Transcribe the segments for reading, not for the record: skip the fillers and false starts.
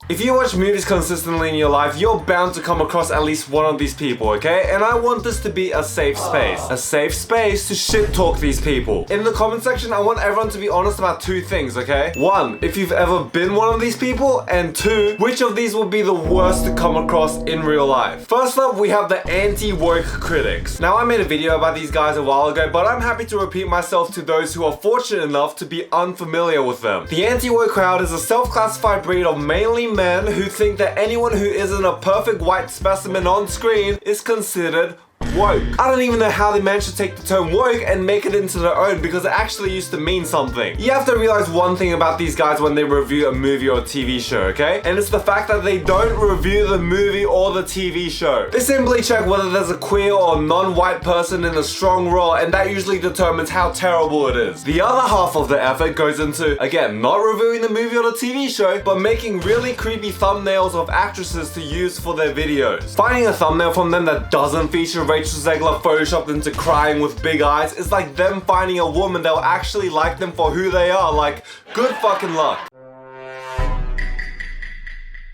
If you watch movies consistently in your life, you're bound to come across at least one of these people, okay? And I want this to be a safe space. A safe space to shit talk these people. In the comment section, I want everyone to be honest about two things, okay? One, if you've ever been one of these people, and two, which of these would be the worst to come across in real life? First up, we have the anti-woke critics. Now, I made a video about these guys a while ago, but I'm happy to repeat myself to those who are fortunate enough to be unfamiliar with them. The anti-woke crowd is a self-classified breed of mainly men who think that anyone who isn't a perfect white specimen on screen is considered woke. I don't even know how they managed to take the term woke and make it into their own, because it actually used to mean something. You have to realize one thing about these guys when they review a movie or a TV show, okay? And it's the fact that they don't review the movie or the TV show. They simply check whether there's a queer or non-white person in a strong role, and that usually determines how terrible it is. The other half of the effort goes into, again, not reviewing the movie or the TV show, but making really creepy thumbnails of actresses to use for their videos. Finding a thumbnail from them that doesn't feature Rachel Zegler photoshopped into crying with big eyes is like them finding a woman that will actually like them for who they are. Like, good fucking luck.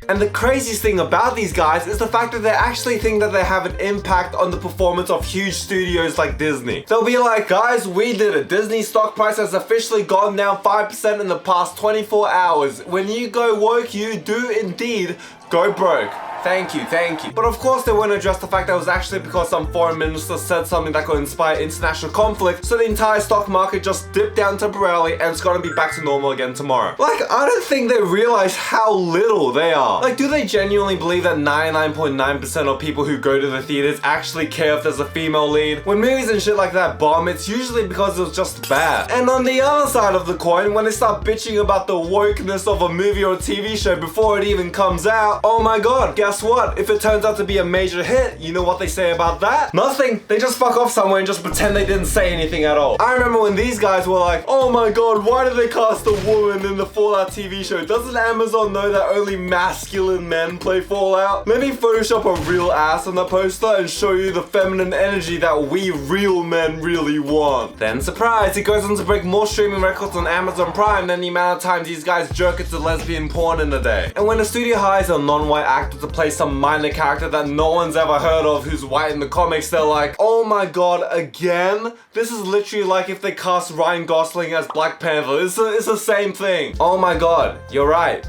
And the craziest thing about these guys is the fact that they actually think that they have an impact on the performance of huge studios like Disney. They'll be like, guys, we did it. Disney stock price has officially gone down 5% in the past 24 hours. When you go woke, you do indeed go broke. Thank you, thank you. But of course they won't address the fact that it was actually because some foreign minister said something that could inspire international conflict, so the entire stock market just dipped down temporarily and it's gonna be back to normal again tomorrow. Like, I don't think they realize how little they are. Like, do they genuinely believe that 99.9% of people who go to the theaters actually care if there's a female lead? When movies and shit like that bomb, it's usually because it was just bad. And on the other side of the coin, when they start bitching about the wokeness of a movie or a TV show before it even comes out, oh my god, guess what? If it turns out to be a major hit, you know what they say about that? Nothing. They just fuck off somewhere and just pretend they didn't say anything at all. I remember when these guys were like, oh my god, why did they cast a woman in the Fallout TV show? Doesn't Amazon know that only masculine men play Fallout? Let me Photoshop a real ass on the poster and show you the feminine energy that we real men really want. Then surprise, it goes on to break more streaming records on Amazon Prime than the amount of times these guys jerk into lesbian porn in a day. And when a studio hires a non-white actor to play some minor character that no one's ever heard of who's white in the comics, they're like, oh my god, again? This is literally like if they cast Ryan Gosling as Black Panther. It's the same thing. Oh my god, you're right.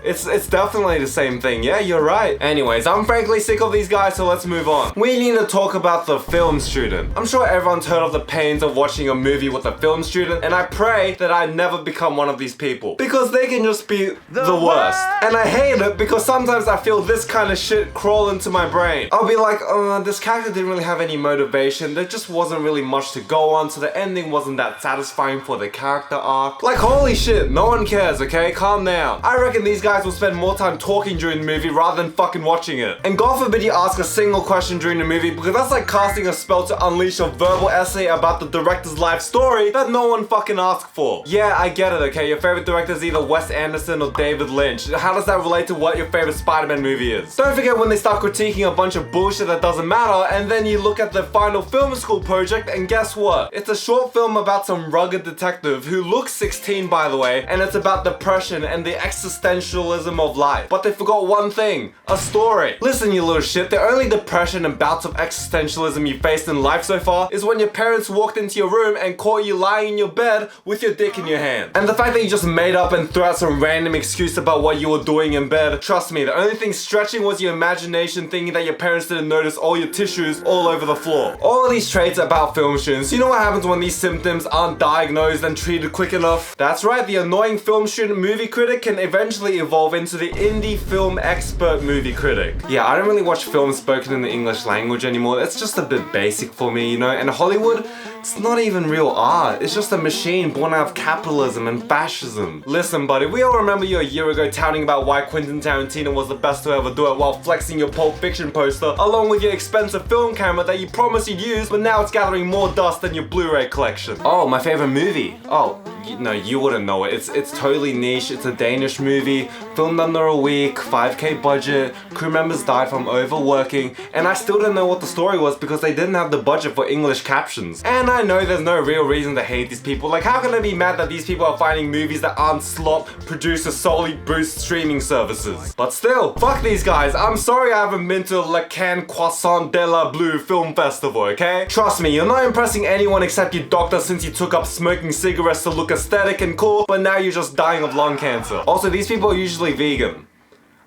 It's definitely the same thing. Yeah, you're right. Anyways, I'm frankly sick of these guys, so let's move on. We need to talk about the film student. I'm sure everyone's heard of the pains of watching a movie with a film student, and I pray that I never become one of these people, because they can just be the worst. And I hate it because sometimes I feel this kind of shit crawl into my brain. I'll be like, this character didn't really have any motivation. There just wasn't really much to go on, so the ending wasn't that satisfying for the character arc. Like, holy shit, no one cares, okay? Calm down. I reckon these guys will spend more time talking during the movie rather than fucking watching it. And God forbid you ask a single question during the movie, because that's like casting a spell to unleash a verbal essay about the director's life story that no one fucking asked for. Yeah, I get it, okay? Your favorite director is either Wes Anderson or David Lynch. How does that relate to what your favorite Spider-Man movie is? Don't forget when they start critiquing a bunch of bullshit that doesn't matter, and then you look at the final film school project, and guess what? It's a short film about some rugged detective who looks 16, by the way, and it's about depression and the existentialism of life. But they forgot one thing: a story. Listen, you little shit, the only depression and bouts of existentialism you faced in life so far is when your parents walked into your room and caught you lying in your bed with your dick in your hand. And the fact that you just made up and threw out some random excuse about what you were doing in bed, trust me, the only thing stretching was your imagination thinking that your parents didn't notice all your tissues all over the floor. All of these traits about film students. You know what happens when these symptoms aren't diagnosed and treated quick enough? That's right, the annoying film student movie critic can eventually evolve into the indie film expert movie critic. Yeah, I don't really watch films spoken in the English language anymore. It's just a bit basic for me, you know? And Hollywood, it's not even real art. It's just a machine born out of capitalism and fascism. Listen, buddy, we all remember you a year ago touting about why Quentin Tarantino was the best to ever do it while flexing your Pulp Fiction poster along with your expensive film camera that you promised you'd use, but now it's gathering more dust than your Blu-ray collection. Oh, my favorite movie. Oh, no, you wouldn't know it. It's totally niche. It's a Danish movie, filmed under a week, 5K budget, crew members died from overworking, and I still didn't know what the story was because they didn't have the budget for English captions. And I know there's no real reason to hate these people. Like, how can I be mad that these people are finding movies that aren't slop produced to solely boost streaming services? But still, fuck these guys. I'm sorry I haven't been to Le Cannes Croissant de la Blue Film Festival, okay? Trust me, you're not impressing anyone except your doctor since you took up smoking cigarettes to look aesthetic and cool, but now you're just dying of lung cancer. Also, these people are usually vegan.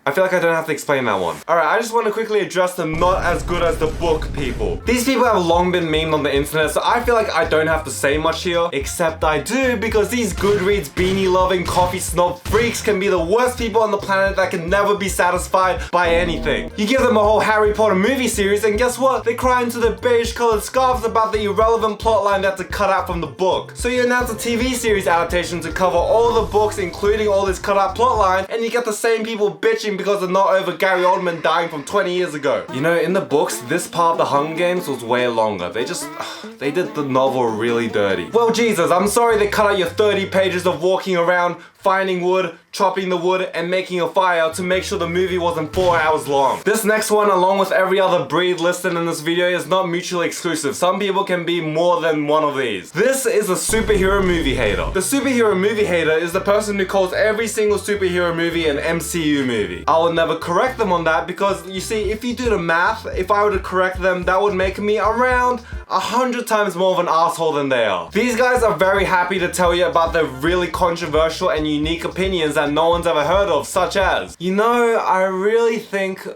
I feel like I don't have to explain that one. Alright, I just want to quickly address the not as good as the book people. These people have long been memed on the internet, so I feel like I don't have to say much here. Except I do, because these Goodreads beanie-loving coffee snob freaks can be the worst people on the planet that can never be satisfied by anything. You give them a whole Harry Potter movie series, and guess what? They cry into the beige-colored scarves about the irrelevant plotline they had to cut out from the book. So you announce a TV series adaptation to cover all the books, including all this cut-out plotline, and you get the same people bitching because they're not over Gary Oldman dying from 20 years ago. You know, in the books, this part of the Hunger Games was way longer. They did the novel really dirty. Well, Jesus, I'm sorry they cut out your 30 pages of walking around, finding wood, chopping the wood, and making a fire to make sure the movie wasn't 4 hours long. This next one, along with every other breed listed in this video, is not mutually exclusive. Some people can be more than one of these. This is a superhero movie hater. The superhero movie hater is the person who calls every single superhero movie an MCU movie. I will never correct them on that because, you see, if you do the math, if I were to correct them, that would make me around 100 times more of an asshole than they are. These guys are very happy to tell you about their really controversial and unique opinions that no one's ever heard of, such as, you know, I really think,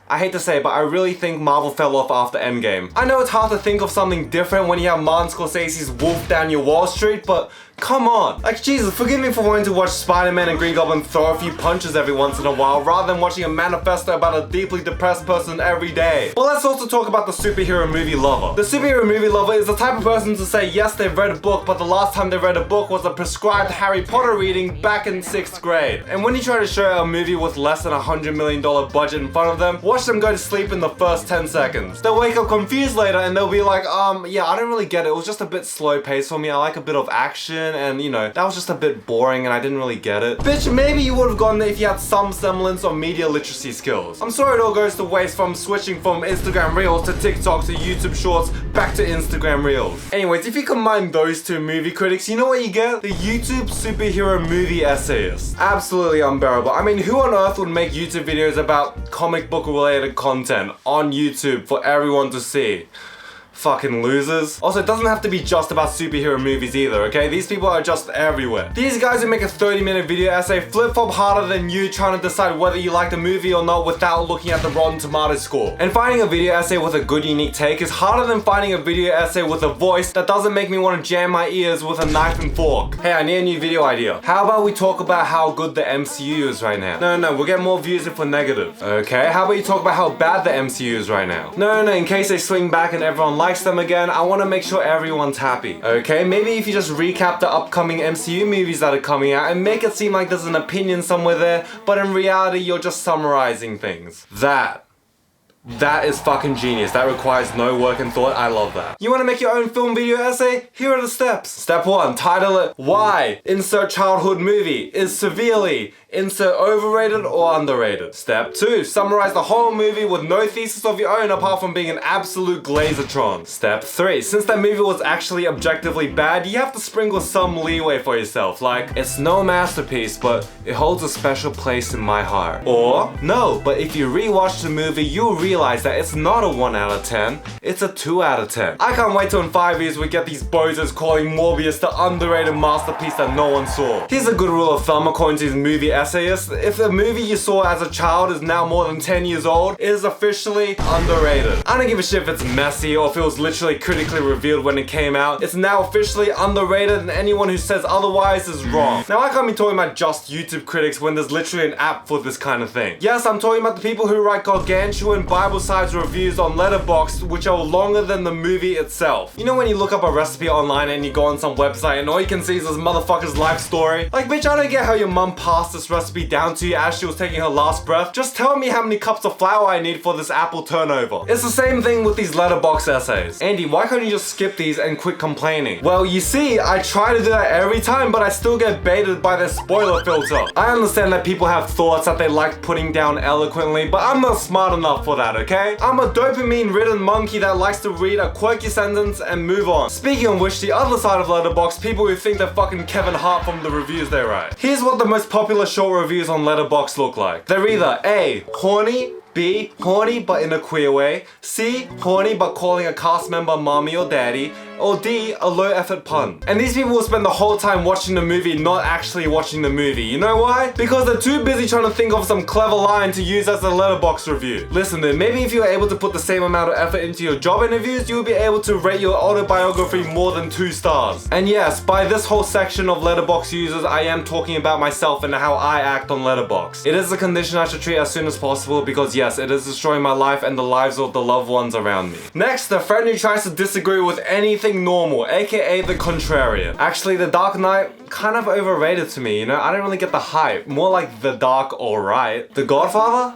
I hate to say it, but I really think Marvel fell off after Endgame. I know it's hard to think of something different when you have Martin Scorsese's Wolf down your Wall Street, but come on. Like, Jesus, forgive me for wanting to watch Spider-Man and Green Goblin throw a few punches every once in a while, rather than watching a manifesto about a deeply depressed person every day. But let's also talk about the superhero movie lover. The superhero movie lover is the type of person to say, yes, they've read a book, but the last time they read a book was a prescribed Harry Potter reading back in 6th grade. And when you try to show a movie with less than $100 million budget in front of them, watch them go to sleep in the first 10 seconds. They'll wake up confused later and they'll be like, yeah, I don't really get it. It was just a bit slow paced for me. I like a bit of action, and you know, that was just a bit boring and I didn't really get it. Bitch, maybe you would have gone there if you had some semblance of media literacy skills. I'm sorry it all goes to waste from switching from Instagram Reels to TikTok to YouTube Shorts back to Instagram Reels. Anyways, if you combine those two movie critics, you know what you get? The YouTube superhero movie essayist. Absolutely unbearable. I mean, who on earth would make YouTube videos about comic book related content on YouTube for everyone to see? Fucking losers. Also, it doesn't have to be just about superhero movies either, okay? These people are just everywhere. These guys who make a 30-minute video essay flip-flop harder than you trying to decide whether you like the movie or not without looking at the Rotten Tomatoes score. And finding a video essay with a good unique take is harder than finding a video essay with a voice that doesn't make me want to jam my ears with a knife and fork. Hey, I need a new video idea. How about we talk about how good the MCU is right now? No, we'll get more views if we're negative. Okay, how about you talk about how bad the MCU is right now? No, in case they swing back and everyone likes them again, I want to make sure everyone's happy. Okay, maybe if you just recap the upcoming MCU movies that are coming out and make it seem like there's an opinion somewhere there, but in reality you're just summarizing things. That is fucking genius. That requires no work and thought. I love that. You want to make your own film video essay? Here are the steps. Step 1, title it Why? Insert childhood movie. Is severely. Insert overrated or underrated. Step 2, summarize the whole movie with no thesis of your own apart from being an absolute glazatron. Step 3, since that movie was actually objectively bad, you have to sprinkle some leeway for yourself. Like, it's no masterpiece, but it holds a special place in my heart. Or, no, but if you rewatch the movie, you'll realize that it's not a 1 out of 10, it's a 2 out of 10. I can't wait till in 5 years we get these bozos calling Morbius the underrated masterpiece that no one saw. Here's a good rule of thumb according to these movie essayists. If the movie you saw as a child is now more than 10 years old, it is officially underrated. I don't give a shit if it's messy or if it was literally critically revealed when it came out. It's now officially underrated, and anyone who says otherwise is wrong. Now, I can't be talking about just YouTube critics when there's literally an app for this kind of thing. Yes, I'm talking about the people who write gargantuan Bible-sized reviews on Letterboxd which are longer than the movie itself. You know when you look up a recipe online and you go on some website and all you can see is this motherfucker's life story? Like, bitch, I don't get how your mum passed this recipe down to you as she was taking her last breath. Just tell me how many cups of flour I need for this apple turnover. It's the same thing with these Letterboxd essays. Andy, why can't you just skip these and quit complaining? Well, you see, I try to do that every time, but I still get baited by their spoiler filter. I understand that people have thoughts that they like putting down eloquently, but I'm not smart enough for that, okay? I'm a dopamine-ridden monkey that likes to read a quirky sentence and move on. Speaking of which, the other side of Letterboxd, people who think they're fucking Kevin Hart from the reviews they write. Here's what the most popular short reviews on Letterboxd look like. They're either A, horny, B, horny but in a queer way, C, horny but calling a cast member mommy or daddy, or D, a low effort pun. And these people will spend the whole time watching the movie not actually watching the movie. You know why? Because they're too busy trying to think of some clever line to use as a Letterboxd review. Listen then, maybe if you were able to put the same amount of effort into your job interviews, you would be able to rate your autobiography more than 2 stars. And yes, by this whole section of Letterboxd users, I am talking about myself and how I act on Letterboxd. It is a condition I should treat as soon as possible because yes, it is destroying my life and the lives of the loved ones around me. Next, the friend who tries to disagree with anything normal, aka the contrarian. Actually, The Dark Knight, kind of overrated to me, you know? I don't really get the hype. More like The Dark alright. The Godfather?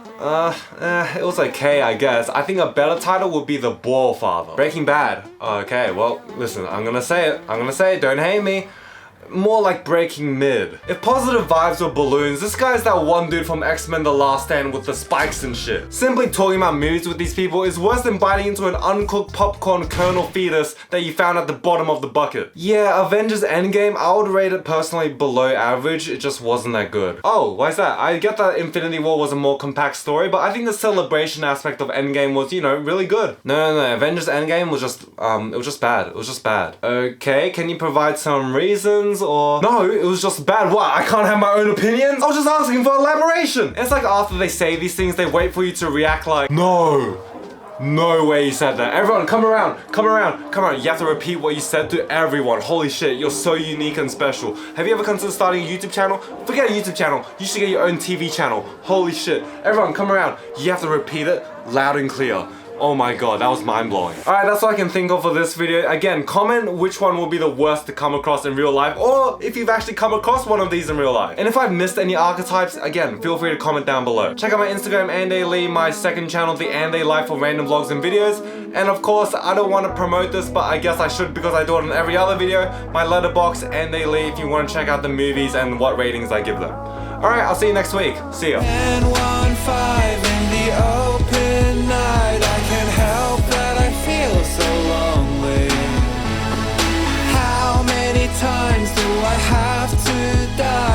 It was okay, I guess. I think a better title would be The Ball Father. Breaking Bad. Okay, well, listen, I'm gonna say it, don't hate me. More like Breaking Mid. If positive vibes were balloons, this guy's that one dude from X-Men The Last Stand with the spikes and shit. Simply talking about movies with these people is worse than biting into an uncooked popcorn kernel fetus that you found at the bottom of the bucket. Yeah, Avengers Endgame, I would rate it personally below average, it just wasn't that good. Oh, why is that? I get that Infinity War was a more compact story, but I think the celebration aspect of Endgame was, you know, really good. No, Avengers Endgame was just, it was just bad. Okay, can you provide some reasons? Or no, it was just bad. What? I can't have my own opinions? I was just asking for elaboration. It's like after they say these things, they wait for you to react like, no way you said that. Everyone, come around. You have to repeat what you said to everyone. Holy shit, you're so unique and special. Have you ever considered starting a YouTube channel? Forget a YouTube channel. You should get your own TV channel. Holy shit. Everyone, come around. You have to repeat it loud and clear. Oh my god, that was mind-blowing. Alright, that's what I can think of for this video. Again, comment which one will be the worst to come across in real life, or if you've actually come across one of these in real life. And if I've missed any archetypes, again, feel free to comment down below. Check out my Instagram, Andy Lee, my second channel, The Andy Life, for random vlogs and videos. And of course, I don't want to promote this, but I guess I should because I do it in every other video. My Letterboxd, Andy Lee, if you want to check out the movies and what ratings I give them. Alright, I'll see you next week. See ya. 10:15 in the open night, I can't help that I feel so lonely. How many times do I have to die?